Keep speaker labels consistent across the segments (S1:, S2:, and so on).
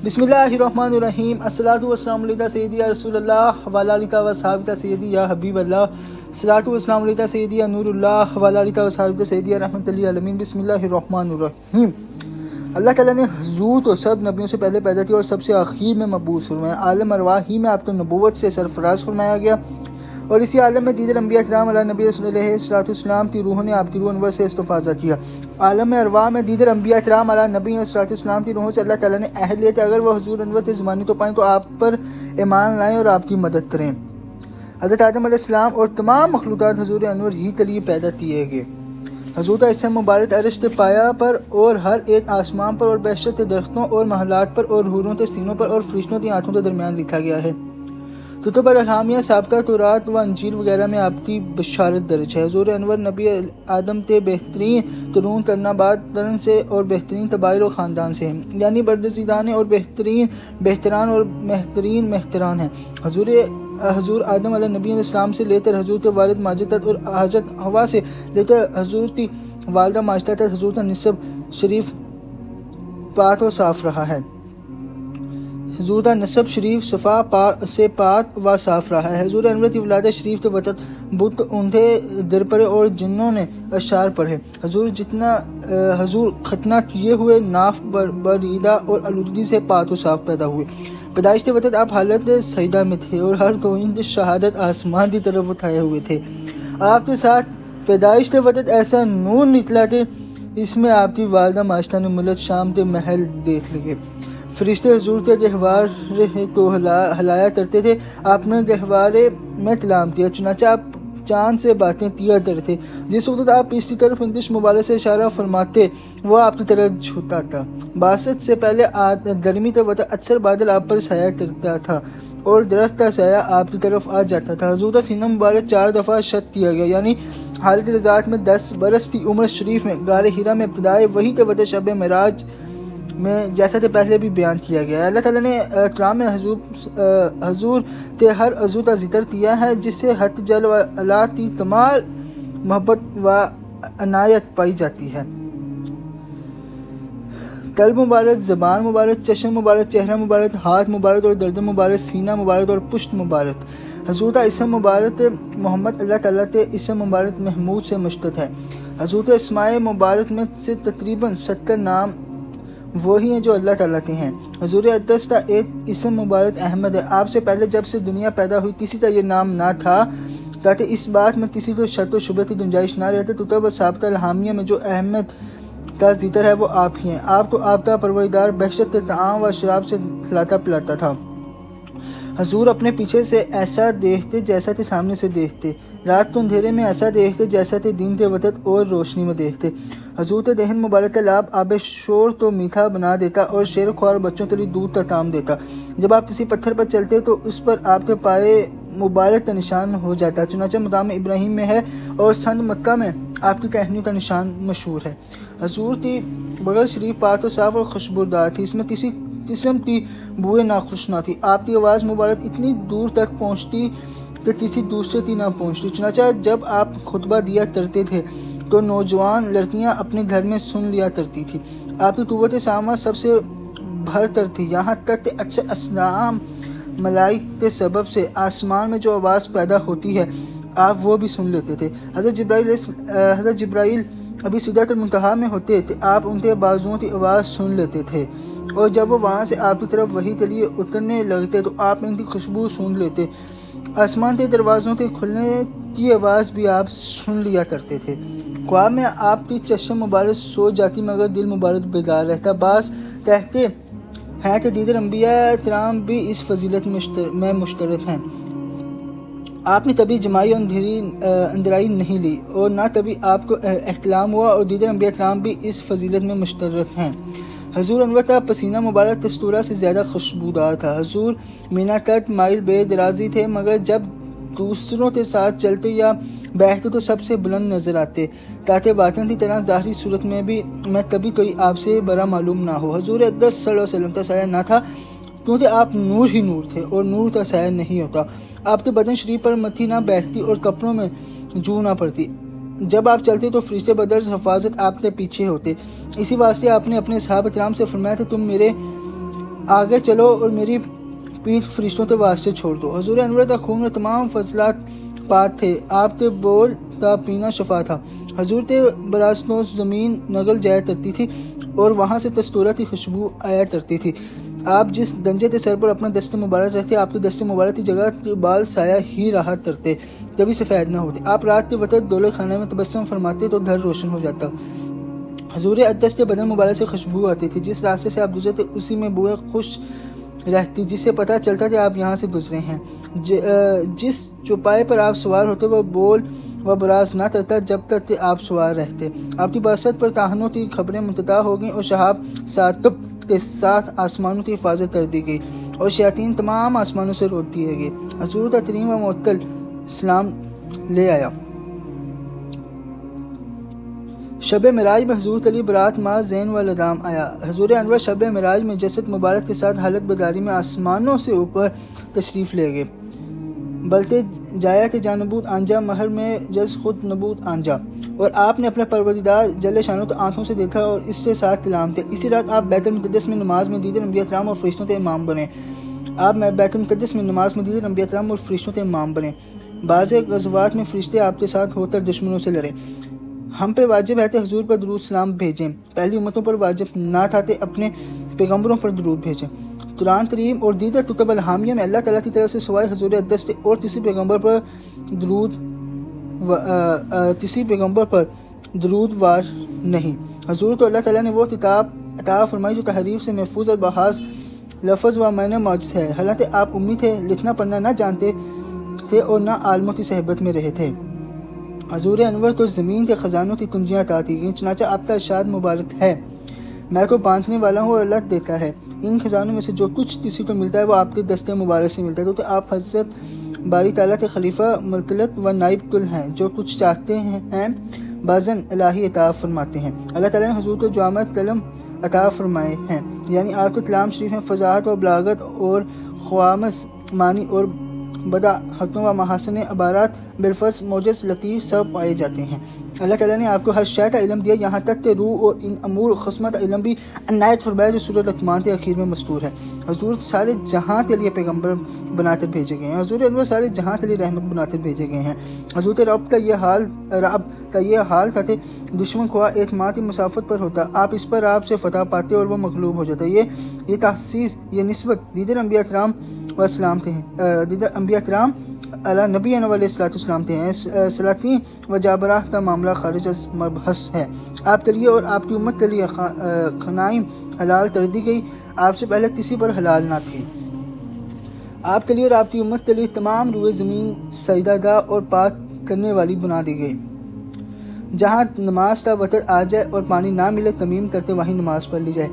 S1: بسم اللہ الرحمن الرحیم الصلاۃ والسلام علیکہ سیدی یا رسول اللہ وعلی آلہ و صحابہ سیدی یا حبیب اللہ الصلاۃ والسلام علیکہ سیدی یا نور اللہ وعلی آلہ و صحابہ سیدی یا رحمۃ للعالمین۔ بسم اللہ الرحمن الرحیم۔ اللہ تعالیٰ نے حضور تو سب نبیوں سے پہلے پیدا کیا اور سب سے آخر میں مبعوث فرمایا۔ عالم ارواح ہی میں آپ کو نبوت سے سرفراز فرمایا گیا اور اسی عالم میں دیگر انبیاء کرام علیہ نبی صلی اللہ علیہ السلام کی روحوں نے آپ کی روح انور سے استفاضہ کیا۔ عالم ارواح میں دیگر انبیاء کرام علیہ نبی صلی اللہ علیہ السلام کی روحوں سے اللہ تعالیٰ نے عہد لیا کہ اگر وہ حضور انور کے زمانے تو پائیں تو آپ پر ایمان لائیں اور آپ کی مدد کریں۔ حضرت آدم علیہ السلام اور تمام مخلوقات حضور انور ہی کے لیے پیدا کیے گئے۔ حضور کا اسم مبارک عرش کے پایا پر اور ہر ایک آسمان پر اور بحشت کے درختوں اور محلات پر اور حوروں کے سینوں پر اور فرشتوں کی آنکھوں کے درمیان لکھا گیا ہے۔ کتب الہامیہ سابقہ تورات و انجیل وغیرہ میں آپ کی بشارت درج ہے۔ حضور انور نبی آدم کے بہترین قرون قرناباد قرن سے اور بہترین قبائل و خاندان سے ہیں، یعنی بردزیدان اور بہتران اور مہتران ہیں۔ حضور آدم علیہ نبی علیہ السلام سے لے کر حضور کے والد ماجد تک اور حضرت حوا سے لے کر حضور کی والدہ ماجدہ تک حضور کا نسب شریف پاک و صاف رہا ہے۔ حضور کا نسب شریف صفا سے پاک و صاف رہا ہے۔ حضور انور کی ولادت شریف کے وقت بت اونٹے درپرے اور جنوں نے اشعار پڑھے۔ حضور ختنہ کیے ہوئے ناف بریدہ اور آلودگی سے پاک و صاف پیدا ہوئے۔ پیدائش کے وقت آپ حالت سجدہ میں تھے اور ہر توحید شہادت آسمان کی طرف اٹھائے ہوئے تھے۔ آپ کے ساتھ پیدائش کے وقت ایسا نور نکلا کہ اس میں آپ کی والدہ ماجدہ نے ملک شام کے محل دیکھ لیے۔ فرشتے حضور کے گہوارے کو ہلایا کرتے تھے، آپ نے گہوارے میں کلام کیا، چنانچہ آپ چاند سے باتیں کیا کرتے۔ جس وقت آپ اس کی طرف انگشت مبارک سے اشارہ فرماتے وہ آپ کی طرف جھکتا تھا۔ باسط سے پہلے گرمی کے وقت اکثر بادل آپ پر سایہ کرتا تھا اور درخت کا سایہ آپ کی طرف آ جاتا تھا۔ حضور کا سینہ مبارک 4 دفعہ شق کیا گیا، یعنی حالت رضاعت میں 10 برس کی عمر شریف میں غار حرا میں ابتدائے وحی کے وقت شب معراج میں جیسا کہ پہلے بھی بیان کیا گیا ہے۔ اللہ تعالیٰ نے کلام میں حضور کے ہر عضو کا ذکر کیا ہے جس سے حق جل و علا کی کمال محبت و عنایت پائی جاتی ہے۔ قلب مبارک، زبان مبارک، چشم مبارک، چہرہ مبارک، ہاتھ مبارک اور گردن مبارک، سینہ مبارک اور پشت مبارک۔ حضور کا اسم مبارک محمد اللہ تعالیٰ کے اسم مبارک محمود سے مشتق ہے۔ حضور کے اسماء مبارک میں سے تقریباً 70 نام وہی ہیں جو اللہ تعالیٰ کے ہیں۔ حضور اقدس کا ایک اسم مبارک احمد ہے۔ آپ سے پہلے جب سے دنیا پیدا ہوئی کسی کا یہ نام نہ تھا تاکہ اس بات میں کسی کو شک و شبہ کی گنجائش نہ رہتے۔ کتب و سابقہ الہامیہ میں جو احمد کا ذکر ہے وہ آپ ہی ہیں۔ آپ کو آپ کا پروردگار بحشت کے طعام و شراب سے کھلاتا پلاتا تھا۔ حضور اپنے پیچھے سے ایسا دیکھتے جیسا کہ سامنے سے دیکھتے، رات کو اندھیرے میں ایسا دیکھتے جیسا کہ دن کے وقت اور روشنی میں دیکھتے۔ حضور کے دہن مبارک کا لاب آب شور تو میٹھا بنا دیتا اور شیر خوار بچوں کے لیے دودھ کا کام دیتا۔ جب آپ کسی پتھر پر چلتے تو اس پر آپ کے پائے مبارک کا نشان ہو جاتا، چنانچہ مقام ابراہیم میں ہے اور سند مکہ میں آپ کی ٹہنیوں کا نشان مشہور ہے۔ حضور کی بغل شریف پاک و صاف اور خوشبودار تھی، اس میں کسی قسم کی بوئے ناخوش نہ تھی۔ آپ کی آواز مبارک اتنی دور تک پہنچتی کہ کسی دوسرے کی نہ پہنچتی، چنانچہ جب آپ خطبہ دیا کرتے تھے تو نوجوان لڑکیاں اپنے گھر میں سن لیا کرتی تھی۔ آپ کی قوت سامع سب سے بڑھ کر تھی، یہاں تک کہ اکثر اسلام ملائک کے سبب سے آسمان میں جو آواز پیدا ہوتی ہے آپ وہ بھی سن لیتے تھے۔ حضرت جبرائیل ابھی سدرۃ المنتہا میں ہوتے کہ آپ ان کے بازوؤں کی آواز سن لیتے تھے اور جب وہ وہاں سے آپ کی طرف وحی کے لیے اترنے لگتے تو آپ ان کی خوشبو سن لیتے۔ آسمان کے دروازوں کے کھلنے کی آواز بھی آپ سن لیا کرتے تھے۔ خواب میں آپ کی چشم مبارک سو جاتی مگر دل مبارک بیدار رہتا۔ بعض کہتے ہیں کہ دیگر انبیاء کرام بھی اس فضیلت میں مشترک ہیں۔ آپ نے کبھی جماعی اندرائی نہیں لی اور نہ کبھی آپ کو احتلام ہوا اور دیگر انبیاء کرام بھی اس فضیلت میں مشترک ہیں۔ حضور انور کا پسینہ مبارک کستورہ سے زیادہ خوشبودار تھا۔ حضور مینا تک مائل بے درازی تھے مگر جب دوسروں کے ساتھ چلتے یا بیٹھتے تو سب سے بلند نظر آتے تاکہ باطن کی طرح ظاہری صورت میں بھی میں کبھی کوئی آپ سے بڑا معلوم نہ ہو۔ حضور اقدس صلی اللہ علیہ وسلم کا سایہ نہ تھا کیونکہ آپ نور ہی نور تھے اور نور کا سایہ نہیں ہوتا۔ آپ کے بدن شریف پر مٹی نہ بیٹھتی اور کپڑوں میں جو نہ پڑتی۔ جب آپ چلتے تو فرشتے بدر حفاظت آپ کے پیچھے ہوتے۔ اسی واسطے آپ نے اپنے صحابہ کرام سے فرمایا کہ تم میرے آگے چلو اور میری پیٹھ فرشتوں کے واسطے چھوڑ دو۔ حضور انور کا خون و تمام فضلات پاک تھے، آپ کے بول تا پینا شفا تھا۔ حضور کے براستوں زمین نگل جایا کرتی تھی اور وہاں سے کستورت کی خوشبو آیا کرتی تھی۔ آپ جس دنجے کے سر پر اپنا دست مبارک رکھتے، آپ کے دست مبارک کی جگہ کے بال سایہ ہی رہا کرتے، کبھی سفید نہ ہوتے۔ آپ رات کے وقت دولت خانہ میں تبسم فرماتے تو گھر روشن ہو جاتا۔ حضور اقدس کے بدن مبارک سے خوشبو آتی تھی، جس راستے سے آپ گزرتے اسی میں بوئے خوش رہتی، جس سے پتہ چلتا کہ آپ یہاں سے گزرے ہیں۔ جس چوپائے پر آپ سوار ہوتے وہ بول و براز نہ کرتا جب تک کہ آپ سوار رہتے۔ آپ کی باسط پر تاہنوں کی خبریں منقطع ہو گئیں اور شہاب ثاقب کے ساتھ آسمانوں کی حفاظت کر دی گئی اور شیاطین تمام آسمانوں سے روک دیے گئے۔ حضور کا کریم و معطل سلام لے آیا۔ شب معراج میں حضور علی برات ماں زین و لدام آیا۔ حضور انور شب معراج میں جسد مبارک کے ساتھ حالت بداری میں آسمانوں سے اوپر تشریف لے گئے۔ بلتے جایا کہ جانبود آنجا مہر میں جز خود نبود آنجا، اور آپ نے اپنے پروردگار جل شانہ تو آنکھوں سے دیکھا اور اس کے ساتھ کلام تھے۔ اسی رات آپ بیت المقدس میں نماز میں دیدر انبیاء کرام اور فرشتوں کے امام بنے۔ آپ بیت المقدس میں نماز میں دیدر انبیاء کرام اور فرشتوں کے امام بنے۔ بعض غزوات میں فرشتے آپ کے ساتھ ہو کر دشمنوں سے لڑے۔ ہم پہ واجب ہے کہ حضور پر درود سلام بھیجیں، پہلی امتوں پر واجب نہ تھا کہ اپنے پیغمبروں پر درود بھیجیں۔ قرآن کریم اور دیگر کتب الحامیہ میں اللہ تعالیٰ کی طرف سے سوائے حضور اقدس کے اور کسی پیغمبر پر درود وار نہیں۔ حضور تو اللہ تعالیٰ نے وہ کتاب عطا فرمائی جو تحریف سے محفوظ اور بحاظ لفظ و معنی معجز ہے، حالانکہ آپ امی تھے، لکھنا پڑھنا نہ جانتے تھے اور نہ عالموں کی صحبت میں رہے تھے۔ حضور انور تو زمین کے خزانوں کی کنجیاں عطا کی گئیں، چنانچہ آپ کا ارشاد مبارک ہے، میں کو باندھنے والا ہوں اور اللہ دیتا ہے۔ ان خزانوں میں سے جو کچھ کسی کو ملتا ہے وہ آپ کے دستے مبارک سے ملتا ہے، کیونکہ آپ حضرت باری تعالیٰ کے خلیفہ مطلق و نائب کل ہیں، جو کچھ چاہتے ہیں بازن الہی عطا فرماتے ہیں۔ اللہ تعالیٰ نے حضور کو جامع کلم عطا فرمائے ہیں، یعنی آپ کے کلام شریف میں فضاحت و بلاغت اور خوامس معنی اور بداحتوں و محاسن عبارات بالفظ موجز لطیف سب پائے جاتے ہیں۔ اللہ تعالیٰ نے آپ کو ہر شے کا علم دیا، یہاں تک کہ روح اور ان امور قسمت کا علم بھی عنایت فرمایا، جو سورۃ لقمان کے اخیر میں مذکور ہے۔ حضور سارے جہاں کے لیے پیغمبر بنا کر بھیجے گئے ہیں، حضور انور سارے جہاں کے لیے رحمت بنا کر بھیجے گئے ہیں۔ حضور رب کا یہ حال تھا کہ دشمن خواہ ایک ماہ کی مسافت پر ہوتا، آپ اس پر آپ سے فتح پاتے اور وہ مغلوب ہو جاتا۔ یہ تحسیس، یہ نسبت دیگر انبیاء کرام و اسلام تھے، دیگر انبیاء کرام علی نبی علیہ السلام تھے۔ سلاطین و جابراہ کا معاملہ خارج از مبحث ہے۔ آپ کے لیے اور آپ کی امت کے لیے غنائم حلال کر دی گئی، آپ سے پہلے کسی پر حلال نہ تھی۔ آپ کے لیے اور آپ کی امت کے لیے تمام روئے زمین سجدہ گاہ اور پاک کرنے والی بنا دی گئی۔ جہاں نماز کا وقت آ جائے اور پانی نہ ملے، تیمم کرتے وہیں نماز پڑھ لی جائے۔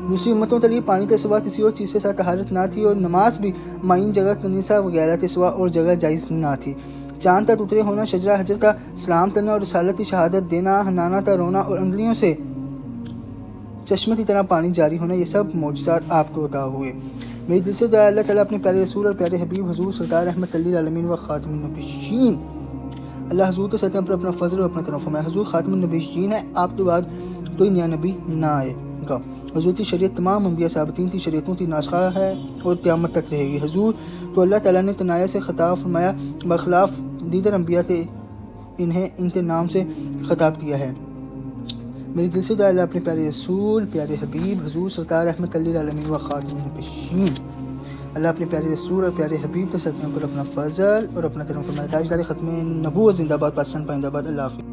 S1: دوسری امتوں کے لیے پانی کے سوا کسی اور چیز سے طہارت نہ تھی، اور نماز بھی معین جگہ کنیسہ وغیرہ کے سوا اور جگہ جائز نہ تھی۔ چاند کا ٹکڑے ہونا، شجرہ حجر کا سلام کرنا اور رسالت کی شہادت دینا، حنانہ کا رونا اور انگلیوں سے چشمے کی طرح پانی جاری ہونا، یہ سب معجزات آپ کو عطا ہوئے۔ میری دل سے دعا اللہ تعالیٰ اپنے پیارے رسول اور پیارے حبیب حضور سرکار رحمت للعالمین و خاتم النبیین، اللہ حضور کے ساتھ پر اپنا فضل اور اپنا کرم فرمائے۔ حضور خاتم النبیین ہے، آپ کے بعد کوئی نیا نبی نہ آئے گا۔ حضور کی شریعت تمام انبیاء صحابتین کی شریعتوں کی ناسخہ ہے اور قیامت تک رہے گی۔ حضور تو اللہ تعالیٰ نے تنایہ سے خطاب فرمایا، بخلاف دیگر انبیاء کے انہیں ان کے نام سے خطاب کیا ہے۔ میری دل سے دعا اللہ اپنے پیارے رسول، پیارے حبیب حضور سرکار رحمت للعالمین و خاتم النبیین، اللہ اپنے پیارے رسول اور پیارے حبیب کے صدقے پر اپنا فضل اور اپنا کرم فرمائے۔ تاجدار ختم نبوت زندہ باد، پاکستان پائندہ باد۔ اللہ حافظ۔